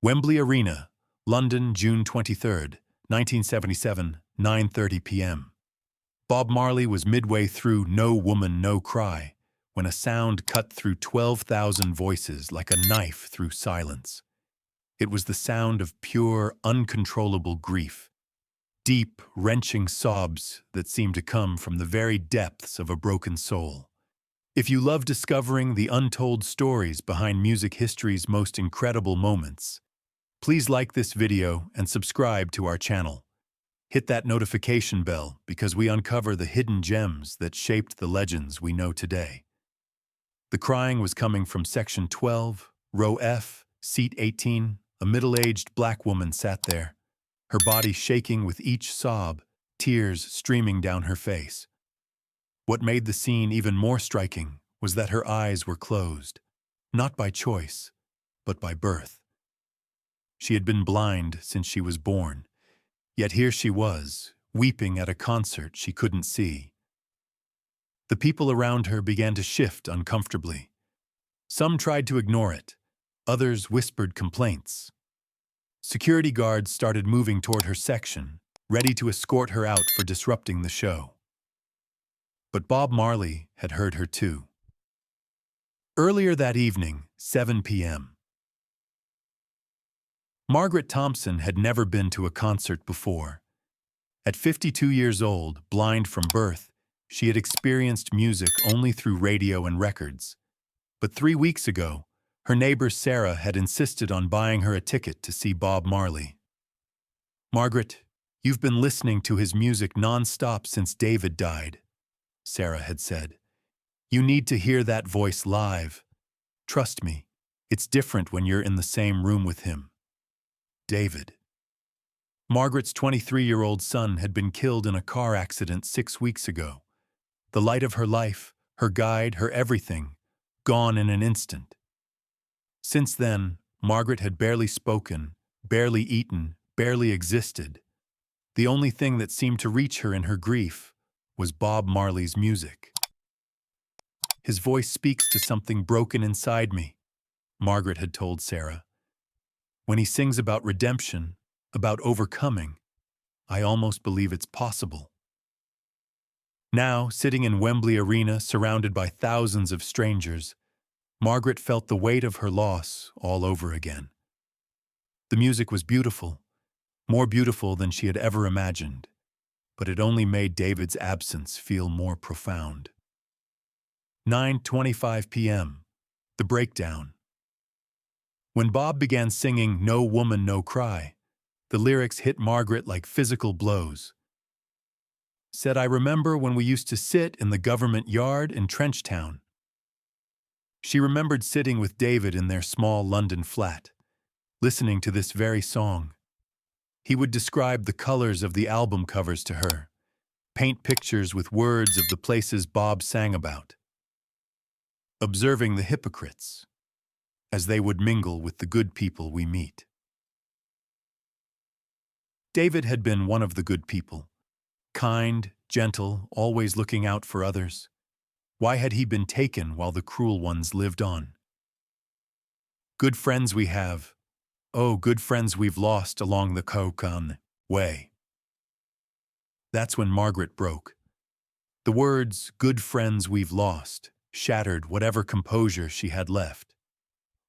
Wembley Arena, London, June 23, 1977, 9:30 p.m. Bob Marley was midway through No Woman, No Cry when a sound cut through 12,000 voices like a knife through silence. It was the sound of pure, uncontrollable grief, deep, wrenching sobs that seemed to come from the very depths of a broken soul. If you love discovering the untold stories behind music history's most incredible moments, please like this video and subscribe to our channel. Hit that notification bell because we uncover the hidden gems that shaped the legends we know today. The crying was coming from Section 12, Row F, Seat 18. A middle-aged black woman sat there, her body shaking with each sob, tears streaming down her face. What made the scene even more striking was that her eyes were closed, not by choice, but by birth. She had been blind since she was born, yet here she was, weeping at a concert she couldn't see. The people around her began to shift uncomfortably. Some tried to ignore it, others whispered complaints. Security guards started moving toward her section, ready to escort her out for disrupting the show. But Bob Marley had heard her too. Earlier that evening, 7 p.m. Margaret Thompson had never been to a concert before. At 52 years old, blind from birth, she had experienced music only through radio and records. But 3 weeks ago, her neighbor Sarah had insisted on buying her a ticket to see Bob Marley. "Margaret, you've been listening to his music non-stop since David died," Sarah had said. "You need to hear that voice live. Trust me, it's different when you're in the same room with him." David. Margaret's 23-year-old son had been killed in a car accident 6 weeks ago. The light of her life, her guide, her everything, gone in an instant. Since then, Margaret had barely spoken, barely eaten, barely existed. The only thing that seemed to reach her in her grief was Bob Marley's music. "His voice speaks to something broken inside me," Margaret had told Sarah. "When he sings about redemption, about overcoming, I almost believe it's possible." Now, sitting in Wembley Arena, surrounded by thousands of strangers, Margaret felt the weight of her loss all over again. The music was beautiful, more beautiful than she had ever imagined, but it only made David's absence feel more profound. 9:25 p.m. The breakdown. When Bob began singing No Woman, No Cry, the lyrics hit Margaret like physical blows. Said, "I remember when we used to sit in the government yard in Trenchtown." She remembered sitting with David in their small London flat, listening to this very song. He would describe the colors of the album covers to her, paint pictures with words of the places Bob sang about. Observing the hypocrites, as they would mingle with the good people we meet. David had been one of the good people, kind, gentle, always looking out for others. Why had he been taken while the cruel ones lived on? "Good friends we have, oh, good friends we've lost along the Kokan way." That's when Margaret broke. The words, "good friends we've lost," shattered whatever composure she had left.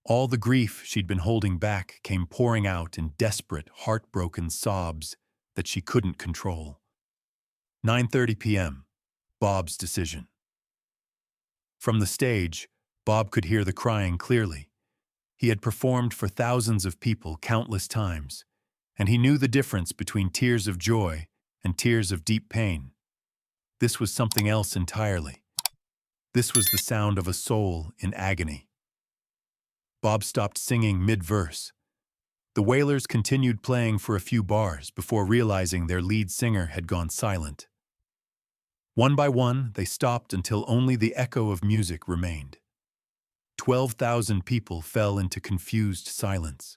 All the grief she'd been holding back came pouring out in desperate, heartbroken sobs that she couldn't control. 9:30 p.m. Bob's decision. From the stage, Bob could hear the crying clearly. He had performed for thousands of people countless times, and he knew the difference between tears of joy and tears of deep pain. This was something else entirely. This was the sound of a soul in agony. Bob stopped singing mid-verse. The Wailers continued playing for a few bars before realizing their lead singer had gone silent. One by one, they stopped until only the echo of music remained. 12,000 people fell into confused silence.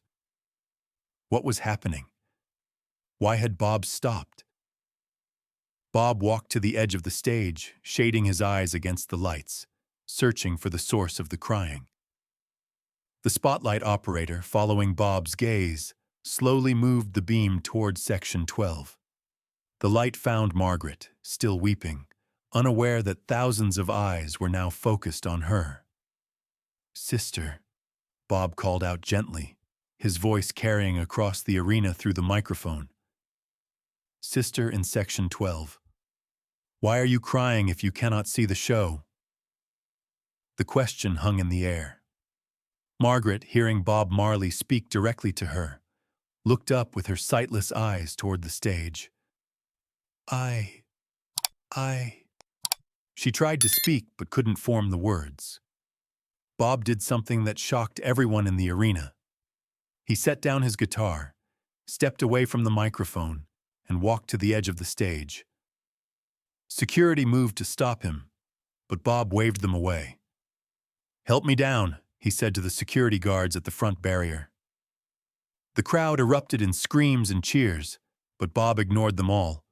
What was happening? Why had Bob stopped? Bob walked to the edge of the stage, shading his eyes against the lights, searching for the source of the crying. The spotlight operator, following Bob's gaze, slowly moved the beam toward section 12. The light found Margaret, still weeping, unaware that thousands of eyes were now focused on her. "Sister," Bob called out gently, his voice carrying across the arena through the microphone. "Sister in section 12. Why are you crying if you cannot see the show?" The question hung in the air. Margaret, hearing Bob Marley speak directly to her, looked up with her sightless eyes toward the stage. I... She tried to speak but couldn't form the words. Bob did something that shocked everyone in the arena. He set down his guitar, stepped away from the microphone, and walked to the edge of the stage. Security moved to stop him, but Bob waved them away. "Help me down," he said to the security guards at the front barrier. The crowd erupted in screams and cheers, but Bob ignored them all.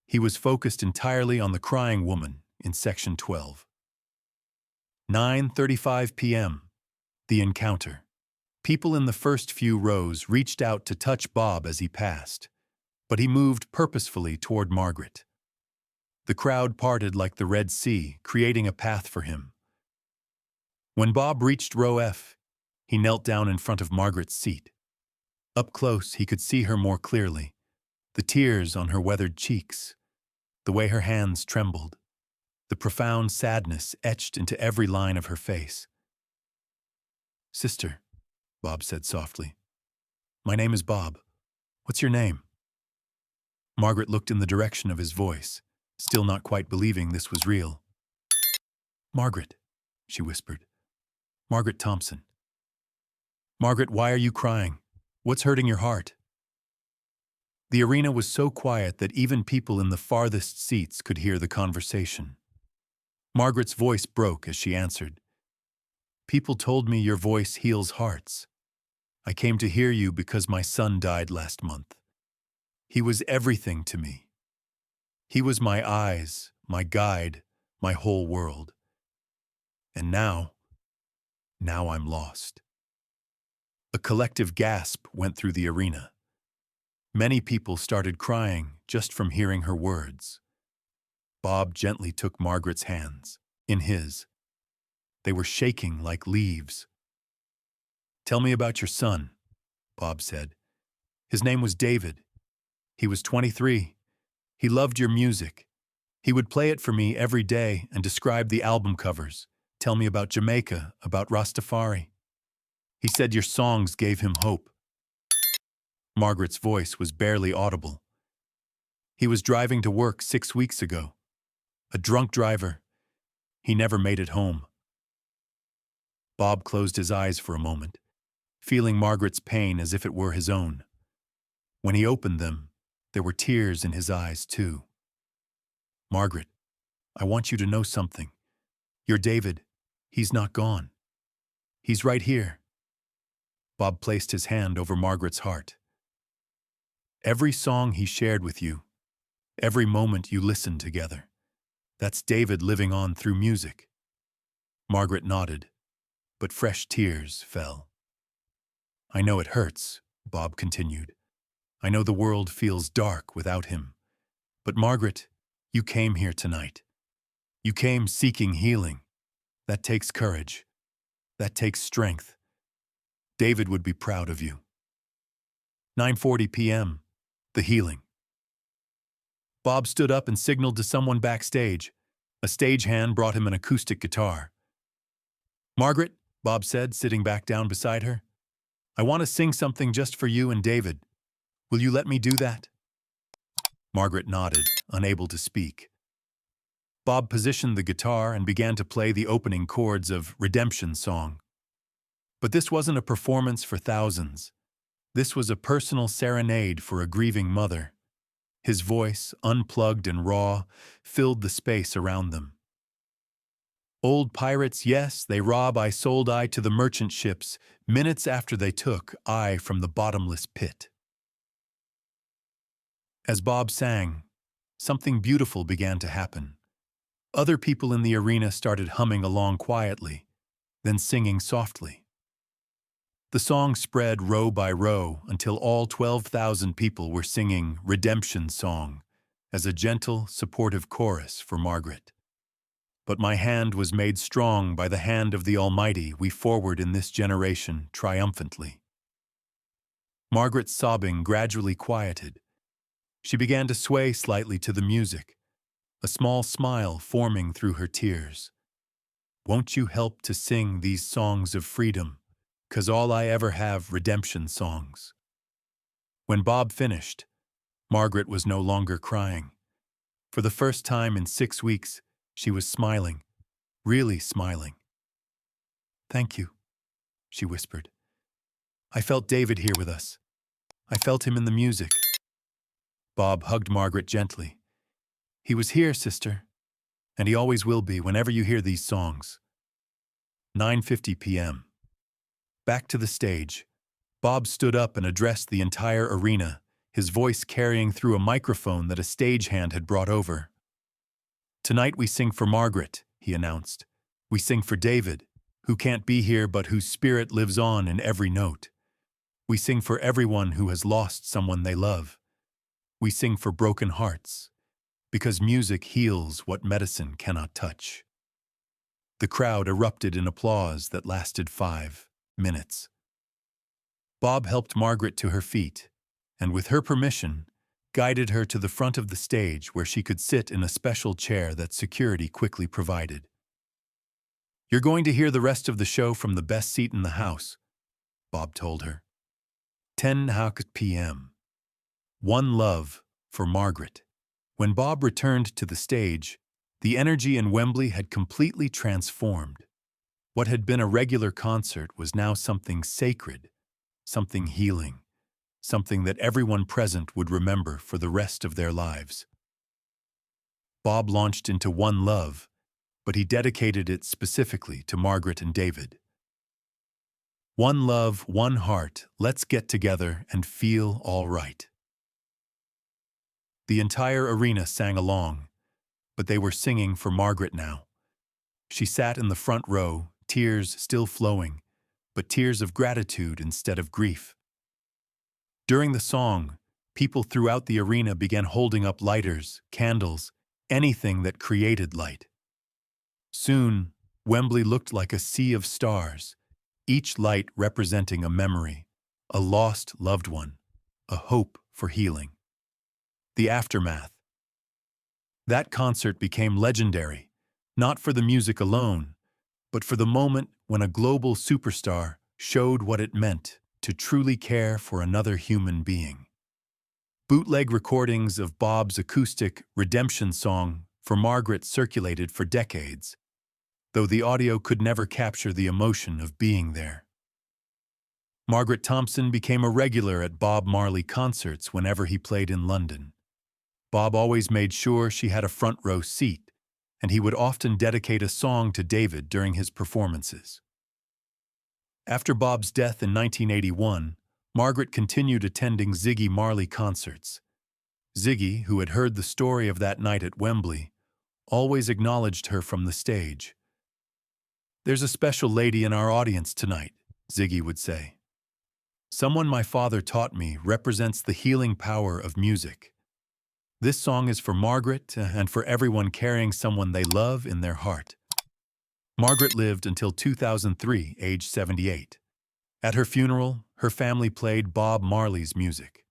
He was focused entirely on the crying woman in section 12. 9:35 p.m. The encounter. People in the first few rows reached out to touch Bob as he passed, but he moved purposefully toward Margaret. The crowd parted like the Red Sea, creating a path for him. When Bob reached row F, he knelt down in front of Margaret's seat. Up close, he could see her more clearly, the tears on her weathered cheeks, the way her hands trembled, the profound sadness etched into every line of her face. "Sister," Bob said softly. "My name is Bob. What's your name?" Margaret looked in the direction of his voice, still not quite believing this was real. "Margaret," she whispered. "Margaret Thompson." "Margaret, why are you crying? What's hurting your heart?" The arena was so quiet that even people in the farthest seats could hear the conversation. Margaret's voice broke as she answered. "People told me your voice heals hearts. I came to hear you because my son died last month. He was everything to me. He was my eyes, my guide, my whole world. And now I'm lost." A collective gasp went through the arena. Many people started crying just from hearing her words. Bob gently took Margaret's hands in his. They were shaking like leaves. "Tell me about your son," Bob said. "His name was David. He was 23. He loved your music. He would play it for me every day and describe the album covers, tell me about Jamaica, about Rastafari. He said your songs gave him hope." Margaret's voice was barely audible. "He was driving to work 6 weeks ago. A drunk driver. He never made it home." Bob closed his eyes for a moment, feeling Margaret's pain as if it were his own. When he opened them, there were tears in his eyes too. "Margaret, I want you to know something. Your David, he's not gone. He's right here." Bob placed his hand over Margaret's heart. "Every song he shared with you, every moment you listened together, that's David living on through music." Margaret nodded, but fresh tears fell. "I know it hurts," Bob continued. "I know the world feels dark without him. But Margaret, you came here tonight. You came seeking healing. That takes courage. That takes strength. David would be proud of you." 9:40 p.m. The healing. Bob stood up and signaled to someone backstage. A stagehand brought him an acoustic guitar. "Margaret," Bob said, sitting back down beside her, "I want to sing something just for you and David. Will you let me do that?" Margaret nodded, unable to speak. Bob positioned the guitar and began to play the opening chords of Redemption Song. But this wasn't a performance for thousands. This was a personal serenade for a grieving mother. His voice, unplugged and raw, filled the space around them. "Old pirates, yes, they rob I sold I to the merchant ships, minutes after they took I from the bottomless pit." As Bob sang, something beautiful began to happen. Other people in the arena started humming along quietly, then singing softly. The song spread row by row until all 12,000 people were singing Redemption Song as a gentle, supportive chorus for Margaret. But my hand was made strong by the hand of the Almighty, we forward in this generation triumphantly. Margaret's sobbing gradually quieted. She began to sway slightly to the music, a small smile forming through her tears. Won't you help to sing these songs of freedom? 'Cause all I ever have redemption songs. When Bob finished, Margaret was no longer crying. For the first time in 6 weeks, she was smiling, really smiling. "Thank you," she whispered. "I felt David here with us. I felt him in the music." Bob hugged Margaret gently. "He was here, sister, and he always will be whenever you hear these songs." 9:50 p.m. Back to the stage. Bob stood up and addressed the entire arena, his voice carrying through a microphone that a stagehand had brought over. "Tonight we sing for Margaret," he announced. "We sing for David, who can't be here but whose spirit lives on in every note. We sing for everyone who has lost someone they love. We sing for broken hearts, because music heals what medicine cannot touch." The crowd erupted in applause that lasted 5 minutes. Bob helped Margaret to her feet, and with her permission, guided her to the front of the stage where she could sit in a special chair that security quickly provided. "You're going to hear the rest of the show from the best seat in the house," Bob told her. 10 p.m. One love for Margaret. When Bob returned to the stage, the energy in Wembley had completely transformed. What had been a regular concert was now something sacred, something healing, something that everyone present would remember for the rest of their lives. Bob launched into One Love, but he dedicated it specifically to Margaret and David. One love, one heart, let's get together and feel all right. The entire arena sang along, but they were singing for Margaret now. She sat in the front row, tears still flowing, but tears of gratitude instead of grief. During the song, people throughout the arena began holding up lighters, candles, anything that created light. Soon, Wembley looked like a sea of stars, each light representing a memory, a lost loved one, a hope for healing. The aftermath. That concert became legendary, not for the music alone, but for the moment when a global superstar showed what it meant to truly care for another human being. Bootleg recordings of Bob's acoustic Redemption Song for Margaret circulated for decades, though the audio could never capture the emotion of being there. Margaret Thompson became a regular at Bob Marley concerts whenever he played in London. Bob always made sure she had a front row seat, and he would often dedicate a song to David during his performances. After Bob's death in 1981, Margaret continued attending Ziggy Marley concerts. Ziggy, who had heard the story of that night at Wembley, always acknowledged her from the stage. "There's a special lady in our audience tonight," Ziggy would say. "Someone my father taught me represents the healing power of music. This song is for Margaret and for everyone carrying someone they love in their heart." Margaret lived until 2003, age 78. At her funeral, her family played Bob Marley's music.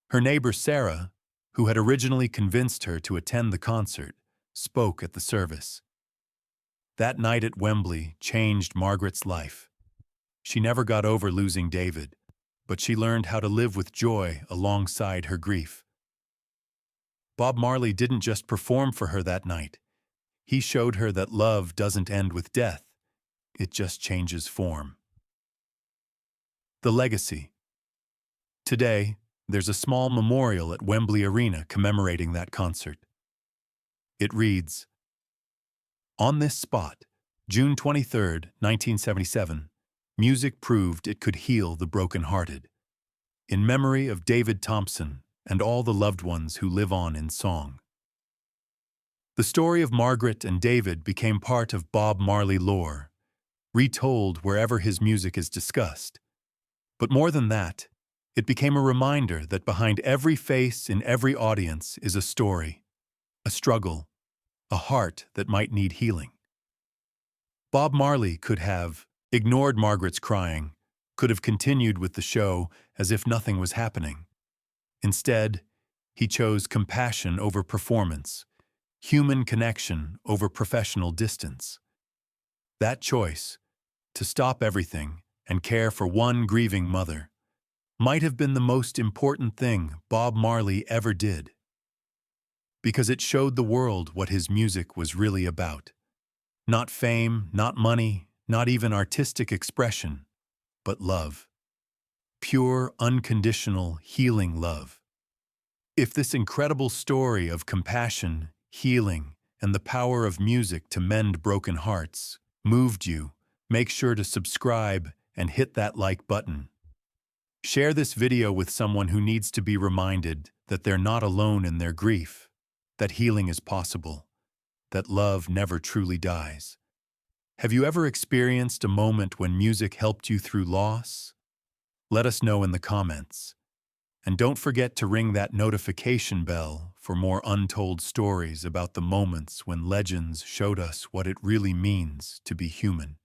Her neighbor Sarah, who had originally convinced her to attend the concert, spoke at the service. That night at Wembley changed Margaret's life. She never got over losing David, but she learned how to live with joy alongside her grief. Bob Marley didn't just perform for her that night. He showed her that love doesn't end with death. It just changes form. The legacy. Today, there's a small memorial at Wembley Arena commemorating that concert. It reads, "On this spot, June 23, 1977, music proved it could heal the broken-hearted. In memory of David Thompson and all the loved ones who live on in song." The story of Margaret and David became part of Bob Marley lore, retold wherever his music is discussed, But more than that, it became a reminder that behind every face in every audience is a story, a struggle, a heart that might need healing. Bob Marley could have ignored Margaret's crying, could have continued with the show as if nothing was happening. Instead, he chose compassion over performance, human connection over professional distance. That choice, to stop everything and care for one grieving mother, might have been the most important thing Bob Marley ever did. Because it showed the world what his music was really about. Not fame, not money, not even artistic expression, but love. Pure, unconditional, healing love. If this incredible story of compassion, healing, and the power of music to mend broken hearts moved you, make sure to subscribe and hit that like button. Share this video with someone who needs to be reminded that they're not alone in their grief, that healing is possible, that love never truly dies. Have you ever experienced a moment when music helped you through loss? Let us know in the comments. And don't forget to ring that notification bell for more untold stories about the moments when legends showed us what it really means to be human.